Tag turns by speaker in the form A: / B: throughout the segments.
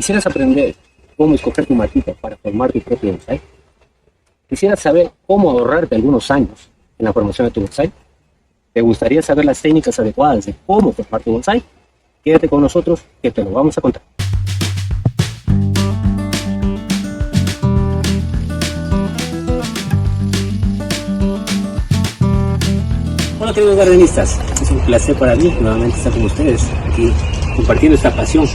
A: ¿Quisieras aprender cómo escoger tu matita para formar tu propio bonsai? ¿Quisieras saber cómo ahorrarte algunos años en la formación de tu bonsai? ¿Te gustaría saber las técnicas adecuadas de cómo formar tu bonsai? Quédate con nosotros que te lo vamos a contar. Hola queridos gardenistas, es un placer para mí nuevamente estar con ustedes aquí compartiendo esta pasión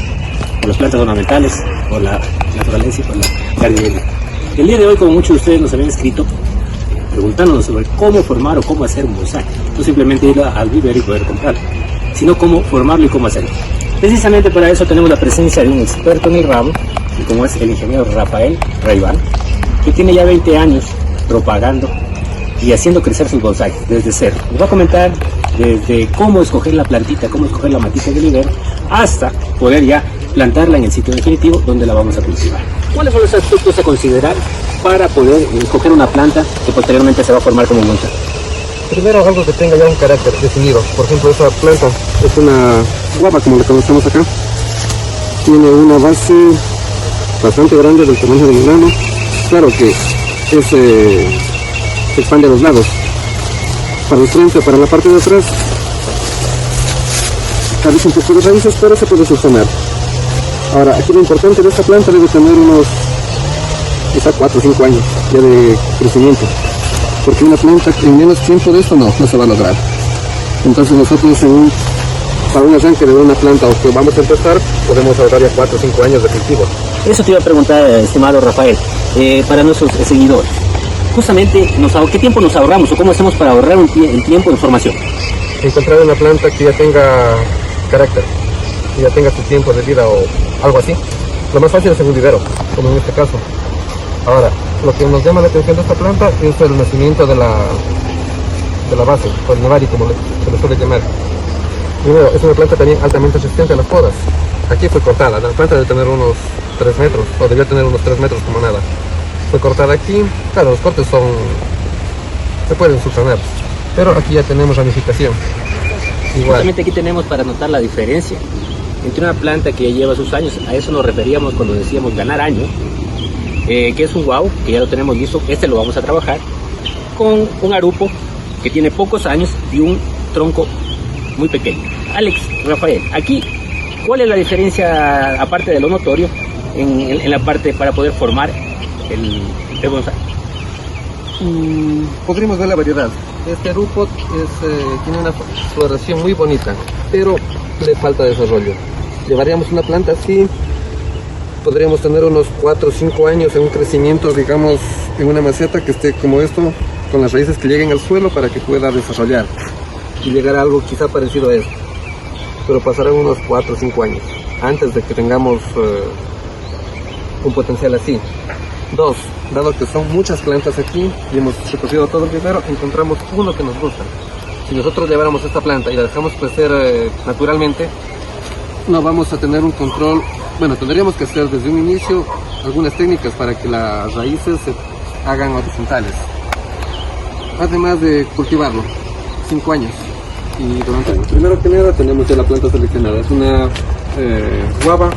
A: por las plantas ornamentales, por la naturaleza y por la jardinería. El día de hoy, como muchos de ustedes nos habían escrito preguntándonos sobre cómo formar o cómo hacer un bonsai, no simplemente ir al vivero y poder comprarlo, sino cómo formarlo y cómo hacerlo. Precisamente para eso tenemos la presencia de un experto en el ramo, y como es el ingeniero Rafael Raibán, que tiene ya 20 años propagando y haciendo crecer sus bonsai desde cero. Nos va a comentar desde cómo escoger la plantita, cómo escoger la matita del vivero, hasta poder ya plantarla en el sitio definitivo donde la vamos a cultivar. ¿Cuáles son los aspectos a considerar para poder escoger una planta que posteriormente se va a formar como un bonsai?
B: Primero, algo que tenga ya un carácter definido. Por ejemplo, esta planta es una guava, como la conocemos acá. Tiene una base bastante grande del tamaño del grano. Claro que se expande a los lados. Para el frente, para la parte de atrás, carece un poco de raíces, pero se puede subsanar. Ahora, aquí lo importante de esta planta debe tener unos quizá 4 o 5 años ya de crecimiento, porque una planta en menos tiempo de esto no se va a lograr. Entonces nosotros para un arranque de una planta o que vamos a empezar, podemos ahorrar ya 4 o 5 años de cultivo.
A: Eso te iba a preguntar, estimado Rafael, para nuestros seguidores. Justamente, ¿qué tiempo nos ahorramos o cómo hacemos para ahorrar el tiempo en formación?
B: Encontrar una planta que ya tenga carácter, que ya tenga su tiempo de vida o algo así. Lo más fácil es en un vivero, como en este caso. Ahora, lo que nos llama la atención de esta planta es el nacimiento de la base, o el nevari, como se le suele llamar. Primero, es una planta también altamente resistente a las podas. Aquí fue cortada, la planta debe tener unos 3 metros, o debía tener unos 3 metros como nada. Fue cortada aquí, claro, los cortes se pueden subsanar, pero aquí ya tenemos ramificación. Igual.
A: Justamente aquí tenemos para notar la diferencia entre una planta que ya lleva sus años, a eso nos referíamos cuando decíamos ganar años, que es un guau, que ya lo tenemos listo, este lo vamos a trabajar, con un arupo que tiene pocos años y un tronco muy pequeño. Alex, Rafael, aquí, ¿cuál es la diferencia, aparte de lo notorio, en la parte para poder formar el bonsai?
B: Podríamos ver la variedad. Este arupo tiene una floración muy bonita, pero le falta desarrollo. Llevaríamos una planta así, podríamos tener unos 4 o 5 años en un crecimiento, digamos, en una maceta que esté como esto, con las raíces que lleguen al suelo para que pueda desarrollar y llegar a algo quizá parecido a esto. Pero pasarán unos 4 o 5 años antes de que tengamos un potencial así. 2, dado que son muchas plantas aquí y hemos recorrido todo el vivero, encontramos uno que nos gusta. Si nosotros lleváramos esta planta y la dejamos crecer naturalmente, no vamos a tener un control. Bueno, tendríamos que hacer desde un inicio algunas técnicas para que las raíces se hagan horizontales. Además de cultivarlo, 5 años. Y durante el primero que nada tenemos ya la planta seleccionada. Es una guava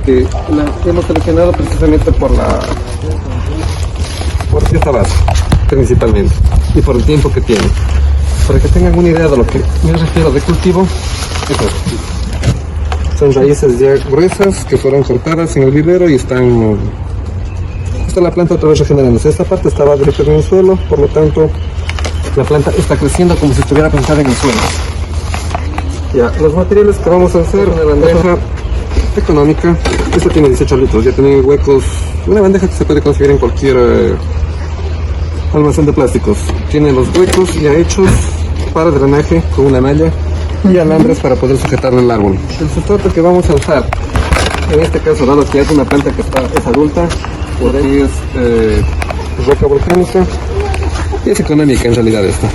B: que la hemos seleccionado precisamente por esta base, principalmente, y por el tiempo que tiene. Para que tengan una idea de lo que me refiero de cultivo, son raíces ya gruesas que fueron cortadas en el vivero y está la planta otra vez regenerándose. Esta parte estaba directa en el suelo, por lo tanto la planta está creciendo como si estuviera plantada en el suelo. Ya, los materiales que vamos a hacer, una bandeja económica. Esta tiene 18 litros, ya tiene huecos, una bandeja que se puede conseguir en cualquier almacén de plásticos. Tiene los huecos ya hechos para drenaje con una malla y alambres para poder sujetarlo al árbol. El sustrato que vamos a usar, en este caso, dado que es una planta que es adulta, porque es roca volcánica, y es económica en realidad esta.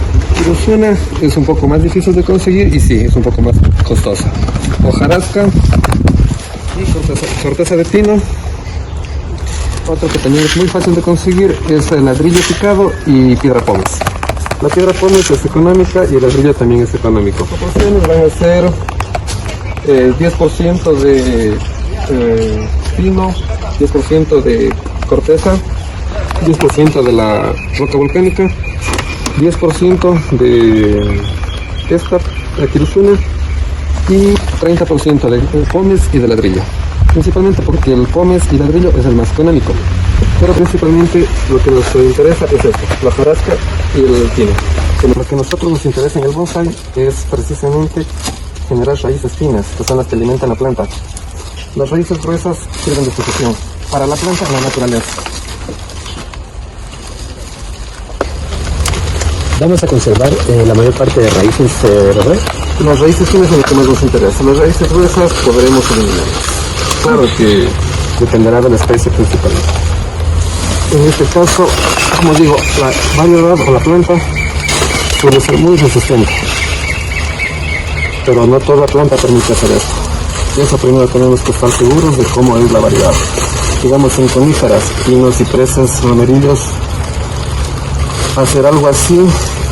B: Ilusiona es un poco más difícil de conseguir y sí, es un poco más costosa. Hojarasca y corteza de pino. Otro que también es muy fácil de conseguir es el ladrillo picado y piedra pómez. La piedra pómez es económica y el ladrillo también es económico. Las proporciones van a ser 10% de espino, 10% de corteza, 10% de la roca volcánica, 10% de esta, la quirusuna, y 30% de pómez y de ladrillo. Principalmente porque el pómez y ladrillo es el más económico, pero principalmente lo que nos interesa es esto, la hojarasca y el pino. Pero lo que a nosotros nos interesa en el bonsai es precisamente generar raíces finas, que son las que alimentan la planta. Las raíces gruesas sirven de sujeción para la planta en la naturaleza.
A: Vamos a conservar la mayor parte de raíces, Rafael.
B: Las raíces finas son lo que más nos interesa. Las raíces gruesas podremos eliminarlas. Claro que
A: Dependerá de la especie principalmente.
B: en este caso, como digo, la variedad o la planta puede ser muy resistente, pero no toda planta permite hacer esto. Y eso primero tenemos que estar seguros de cómo es la variedad. Digamos en coníferas, pinos, cipreses, romerillos, hacer algo así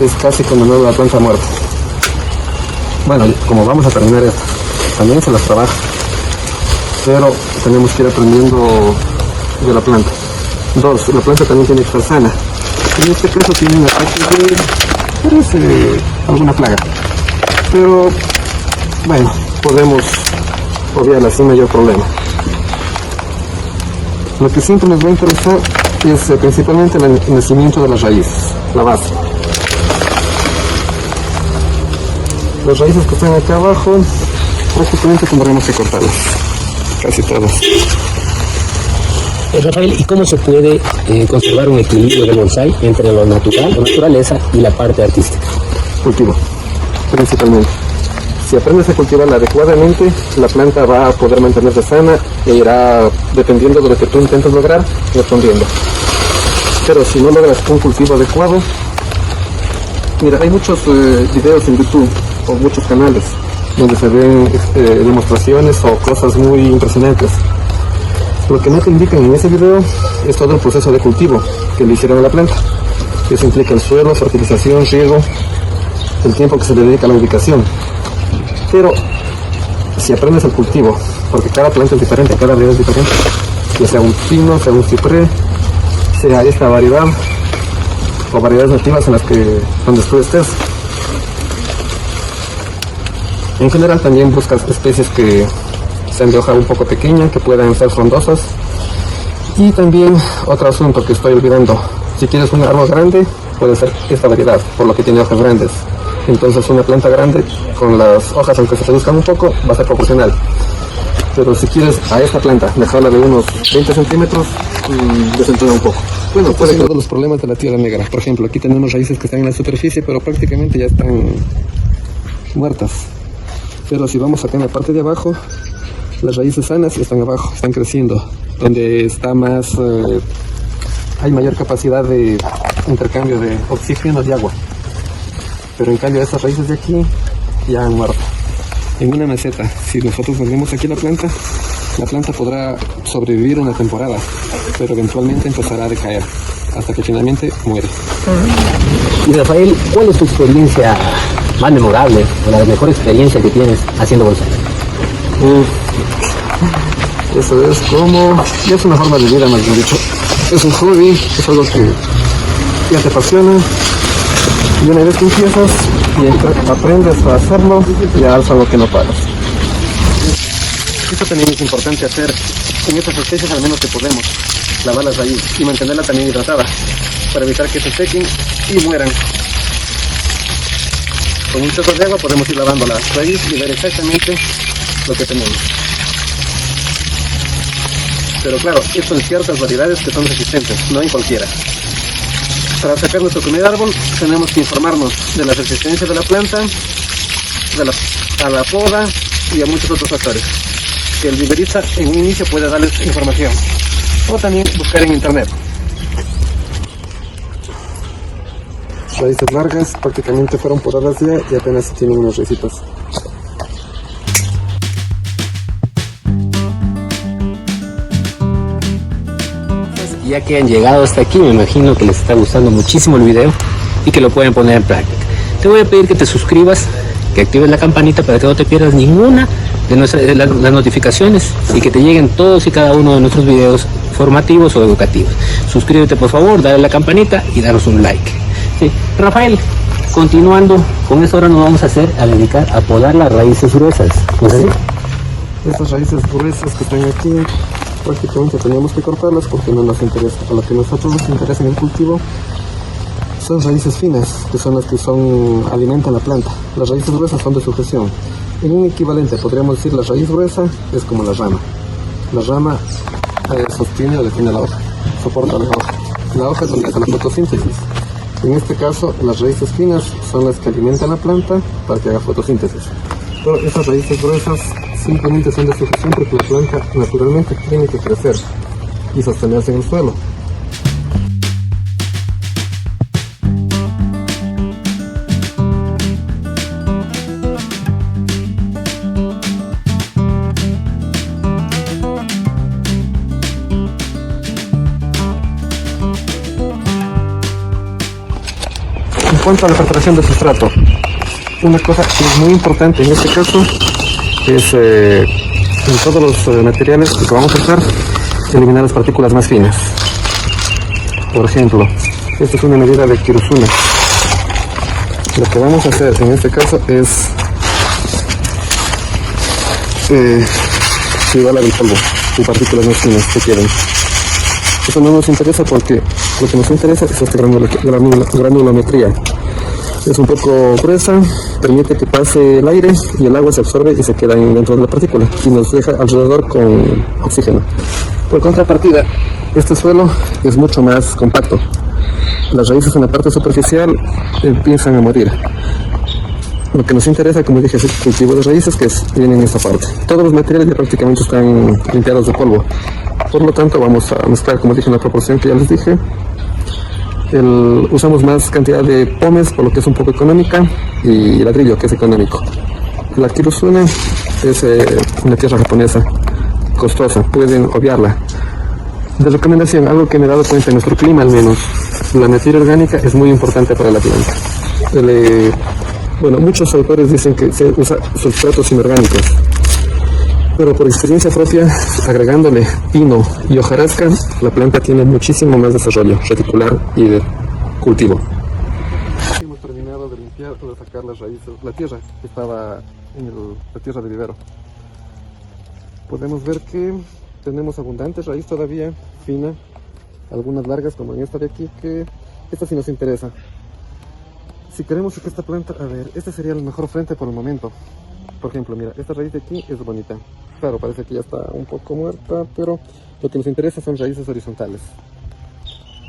B: es casi condenar la planta muerta. Bueno, como vamos a terminar esto, también se las trabaja, pero tenemos que ir aprendiendo de la planta. Dos, la planta también tiene que estar sana. En este caso tiene un ataque de, parece, alguna plaga, pero bueno, podemos obviarla sin mayor problema. Lo que siempre nos va a interesar es principalmente el nacimiento de las raíces, la base. Las raíces que están acá abajo, prácticamente tendremos que cortarlas, casi todas.
A: Rafael, ¿y cómo se puede conservar un equilibrio del bonsai entre lo natural, la naturaleza y la parte artística?
B: Cultivo, principalmente. Si aprendes a cultivarla adecuadamente, la planta va a poder mantenerse sana e irá, dependiendo de lo que tú intentes lograr, respondiendo. Pero si no logras un cultivo adecuado, mira, hay muchos videos en YouTube o muchos canales donde se ven demostraciones o cosas muy impresionantes. Lo que no te indican en ese video es todo el proceso de cultivo que le hicieron a la planta. Eso implica el suelo, fertilización, riego, el tiempo que se le dedica a la ubicación. Pero si aprendes el cultivo, porque cada planta es diferente, cada variedad es diferente, ya sea un pino, sea un ciprés, sea esta variedad o variedades nativas en las que donde tú estés. En general también buscas especies que sean de hoja un poco pequeña, que puedan ser frondosas. Y también otro asunto que estoy olvidando, si quieres un árbol grande, puede ser esta variedad, por lo que tiene hojas grandes. Entonces una planta grande con las hojas, aunque se reduzcan un poco, va a ser proporcional. Pero si quieres a esta planta dejarla de unos 20 centímetros, desentona un poco. Bueno, puede ser los problemas de la tierra negra. Por ejemplo, aquí tenemos raíces que están en la superficie, pero prácticamente ya están muertas. Pero si vamos acá en la parte de abajo, las raíces sanas están abajo, están creciendo. Donde está más, hay mayor capacidad de intercambio de oxígeno y agua. Pero en cambio estas raíces de aquí ya han muerto. En una maceta, si nosotros volvemos aquí la planta podrá sobrevivir una temporada, pero eventualmente empezará a decaer, hasta que finalmente muere.
A: Y Rafael, ¿cuál es tu experiencia más memorable o la mejor experiencia que tienes haciendo bonsai?
B: Eso es como, ya es una forma de vida, más bien dicho. Es un hobby, es algo que ya te apasiona. Y una vez que empiezas y aprendes a hacerlo, ya es algo que no paras. Esto también es importante hacer en estas especies, al menos que podemos, lavar las raíces y mantenerla también hidratada, para evitar que se sequen y mueran. Con un chorro de agua podemos ir lavando la raíz y ver exactamente lo que tenemos. Pero claro, esto en ciertas variedades que son resistentes, no en cualquiera. Para sacar nuestro primer árbol tenemos que informarnos de la resistencia de la planta, a la poda y a muchos otros factores que el viverista en un inicio puede darles información, o también buscar en internet. Raíces largas, prácticamente fueron podadas ya y apenas tienen unas raícitas.
A: Ya que han llegado hasta aquí, me imagino que les está gustando muchísimo el video y que lo pueden poner en práctica. Te voy a pedir que te suscribas, que actives la campanita para que no te pierdas ninguna de las notificaciones y que te lleguen todos y cada uno de nuestros videos formativos o educativos. Suscríbete por favor, dale a la campanita y danos un like. Sí. Rafael, continuando con eso, ahora nos vamos a dedicar a podar las raíces gruesas. ¿No es así?
B: Estas raíces gruesas que están aquí, prácticamente teníamos que cortarlas porque no nos interesa. A lo que a nosotros nos interesa en el cultivo son raíces finas, que son las que alimentan la planta. Las raíces gruesas son de sujeción. En un equivalente podríamos decir la raíz gruesa es como la rama. La rama sostiene o defiende la hoja, soporta la hoja. La hoja es donde hace la fotosíntesis. En este caso, las raíces finas son las que alimentan la planta para que haga fotosíntesis. Pero esas raíces gruesas simplemente son de sujeción porque la planta naturalmente tiene que crecer y sostenerse en el suelo. En cuanto a la preparación del sustrato, una cosa que es muy importante en este caso es en todos los materiales que vamos a usar, eliminar las partículas más finas. Por ejemplo, esta es una medida de Kirusuna. Lo que vamos a hacer en este caso es igual al polvo y partículas más finas que queden. Eso no nos interesa porque lo que nos interesa es esta granulometría. Es un poco gruesa, permite que pase el aire y el agua se absorbe y se queda dentro de la partícula y nos deja alrededor con oxígeno. Por contrapartida, este suelo es mucho más compacto. Las raíces en la parte superficial empiezan a morir. Lo que nos interesa, como dije, es el cultivo de raíces que viene en esta parte. Todos los materiales ya prácticamente están limpiados de polvo. Por lo tanto, vamos a mezclar, como dije, en la proporción que ya les dije. Usamos más cantidad de pomes, por lo que es un poco económica, y ladrillo, que es económico. La Kirusuna es una tierra japonesa, costosa, pueden obviarla. De recomendación, algo que me he dado cuenta en nuestro clima al menos, la materia orgánica es muy importante para la planta. Bueno, muchos autores dicen que se usa sustratos inorgánicos, pero por experiencia propia, agregándole pino y hojarasca, la planta tiene muchísimo más desarrollo reticular y de cultivo. Hemos terminado de limpiar o de sacar las raíces, la tierra que estaba en la tierra de vivero. Podemos ver que tenemos abundante raíz todavía, fina, algunas largas como en esta de aquí, que esta sí nos interesa. Si queremos que esta planta, este sería el mejor frente por el momento. Por ejemplo, mira, esta raíz de aquí es bonita. Claro, parece que ya está un poco muerta, pero lo que nos interesa son raíces horizontales.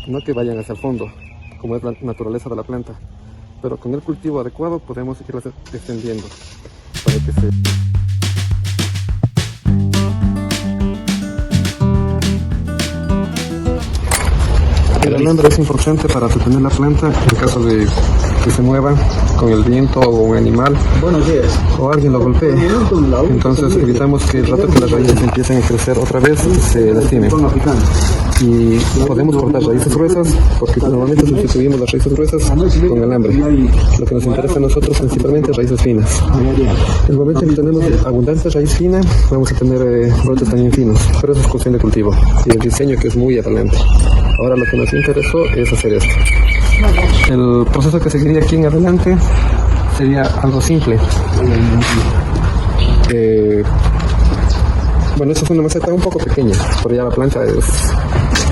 B: No que vayan hacia el fondo, como es la naturaleza de la planta. Pero con el cultivo adecuado podemos irlas extendiendo para que se... El alambre es importante para detener la planta en caso de que se mueva con el viento o un animal o alguien lo golpee. Entonces evitamos que el rato que las raíces empiecen a crecer otra vez se lastimen. Y podemos cortar raíces gruesas porque normalmente sustituimos las raíces gruesas con alambre. Lo que nos interesa a nosotros principalmente es raíces finas. En el momento en que tenemos abundante raíz fina, vamos a tener brotes también finos, pero eso es cuestión de cultivo y el diseño, que es muy adelante. Ahora lo que nos interesó es hacer esto. El proceso que seguiría aquí en adelante sería algo simple. Bueno, esta es una maceta un poco pequeña, pero ya la planta es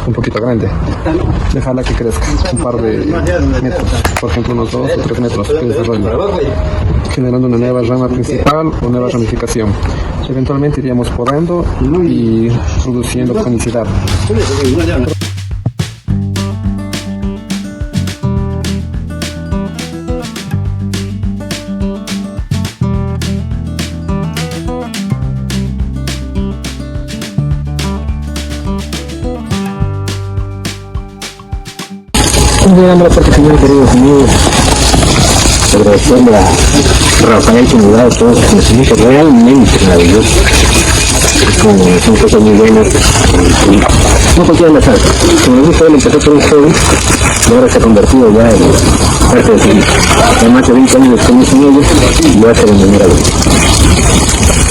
B: un poquito grande. Dejarla que crezca un par de metros, por ejemplo unos 2 o 3 metros de desarrollo, generando una nueva rama principal o nueva ramificación. Eventualmente iríamos podando y produciendo conicidad.
A: Llegando a la parte final, queridos amigos, agradeciendo a Rafael que nos da todos los conocimientos realmente maravillosos. Son cosas muy buenas y no cualquiera las hace. Como les dije, él empezó por un joven y ahora se ha convertido ya en parte de su vida. Ya más de 20 años de experiencia en ello y ya se lo enamora de él.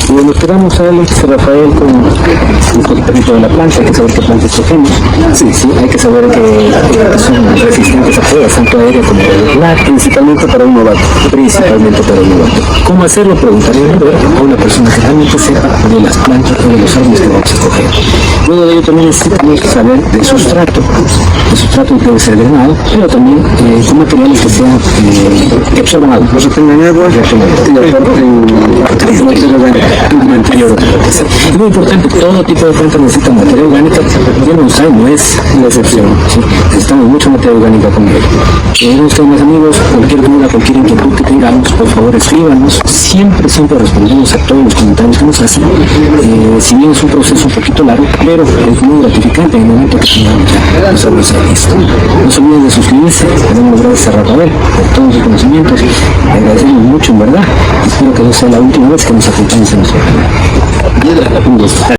A: Y nos quedamos a Alex Rafael con un poquito de la planta. Hay que saber qué planta escogemos. Sí, hay que saber que son resistentes a pruebas, tanto aérea como regular, principalmente para un novato. ¿Cómo hacerlo? Preguntaría a una persona que realmente sepa de las plantas o de los árboles que vamos a escoger. Luego de ello también necesitamos saber del sustrato. El sustrato debe ser drenado, pero también con materiales que sean que absorban agua. No se tengan agua, es muy importante, todo tipo de planta necesita materia orgánica, y el bonsai no es la excepción, ¿sí? Necesitamos mucha materia orgánica con él. Ustedes, amigos, cualquier duda, cualquier inquietud que tengamos, por favor escríbanos. Siempre respondemos a todos los comentarios que nos hacen. Si bien es un proceso un poquito largo, pero es muy gratificante en el momento que tengamos ya nuestra bolsa lista. No se olviden de suscribirse. Le damos gracias a Rafael por todos sus conocimientos. Le agradecemos mucho, en verdad. Espero que no sea la última vez que nos acompañes en nuestro canal.